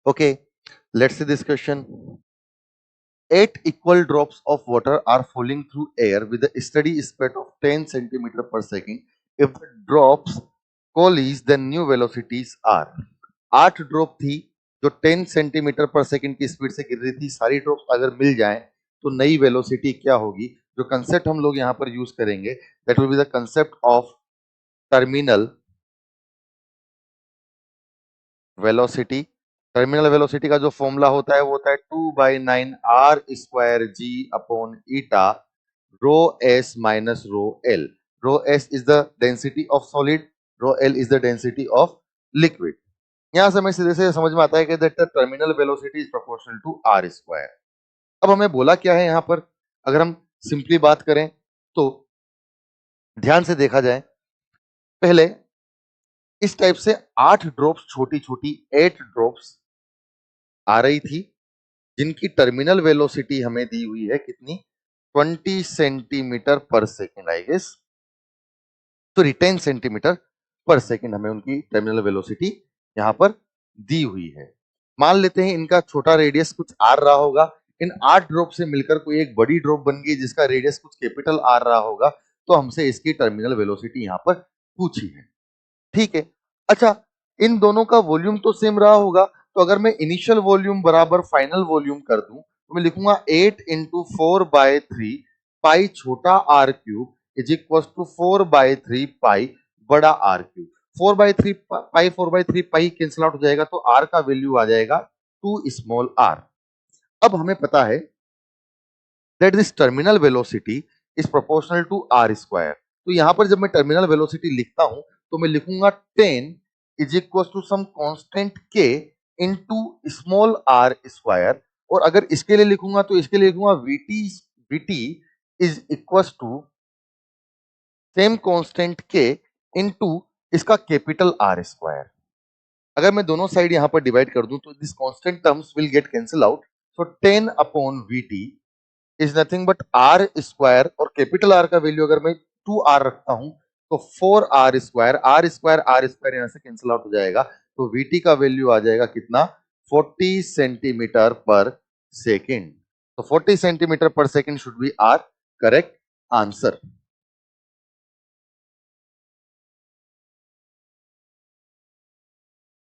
Okay, let's see this question. 8 equal drops of water are falling through air with a steady speed of 10 centimeter per second. If the drops collides, then new velocities are. 8 drop थी जो 10 centimetre पर second की speed से गिर रही थी. सारी drops अगर मिल जाएं तो नई वेलोसिटी क्या होगी? जो कंसेप्ट हम लोग यहां पर यूज करेंगे that will be the concept of terminal velocity. Terminal velocity का जो फॉर्मूला होता है वो होता है 2/9 R square G upon eta rho S minus rho L. Rho S is the density of solid, rho L is the density of liquid. यहां से हमें सीधे से समझ में आता है कि that the terminal velocity is proportional to R square. अब हमें बोला क्या है यहां पर? अगर हम सिंपली बात करें तो ध्यान से देखा जाए, पहले इस टाइप से 8 ड्रॉप्स, छोटी छोटी 8 ड्रॉप्स आ रही थी जिनकी टर्मिनल वेलोसिटी हमें दी हुई है कितनी? 20 सेंटीमीटर पर सेकेंड आई गेस. तो 10 सेंटीमीटर पर सेकेंड हमें उनकी टर्मिनल वेलोसिटी यहां पर दी हुई है. मान लेते हैं इनका छोटा रेडियस कुछ आर रहा होगा. इन 8 ड्रॉप से मिलकर कोई एक बड़ी ड्रॉप बन गई जिसका रेडियस कुछ कैपिटल आर रहा होगा, तो हमसे इसकी टर्मिनल वेलोसिटी यहां पर पूछी है. ठीक है. अच्छा, इन दोनों का वॉल्यूम तो सेम रहा होगा, तो अगर मैं इनिशियल वॉल्यूम बराबर फाइनल वॉल्यूम कर दूं तो मैं लिखूंगा 8 इंटू 4/3 पाई छोटा R cube is equal to 4/3 pi बड़ा R cube. 4/3 pi 4/3 pi cancel out हो जाएगा तो आर का वैल्यू आ जाएगा 2 स्मॉल आर. अब हमें पता है that this terminal velocity is proportional to R square. तो यहां पर जब मैं टर्मिनल वेलोसिटी लिखता हूं तो मैं लिखूंगा 10 is equal to some constant के इनटू स्मॉल आर स्क्वायर. और अगर इसके लिए लिखूंगा तो इसके लिए लिखूंगा VT is equal to same constant के इनटू इसका कैपिटल आर स्क्वायर. अगर मैं दोनों साइड यहां पर डिवाइड कर दूं तो this constant terms will get cancel out. So 10 upon VT is nothing but R square, और कैपिटल आर का वैल्यू अगर मैं 2r रखता हूं तो 4r स्क्वायर यहां से कैंसिल आउट हो जाएगा. तो वीटी का वैल्यू आ जाएगा कितना? 40 सेंटीमीटर पर सेकेंड. तो 40 सेंटीमीटर पर second should be our correct answer.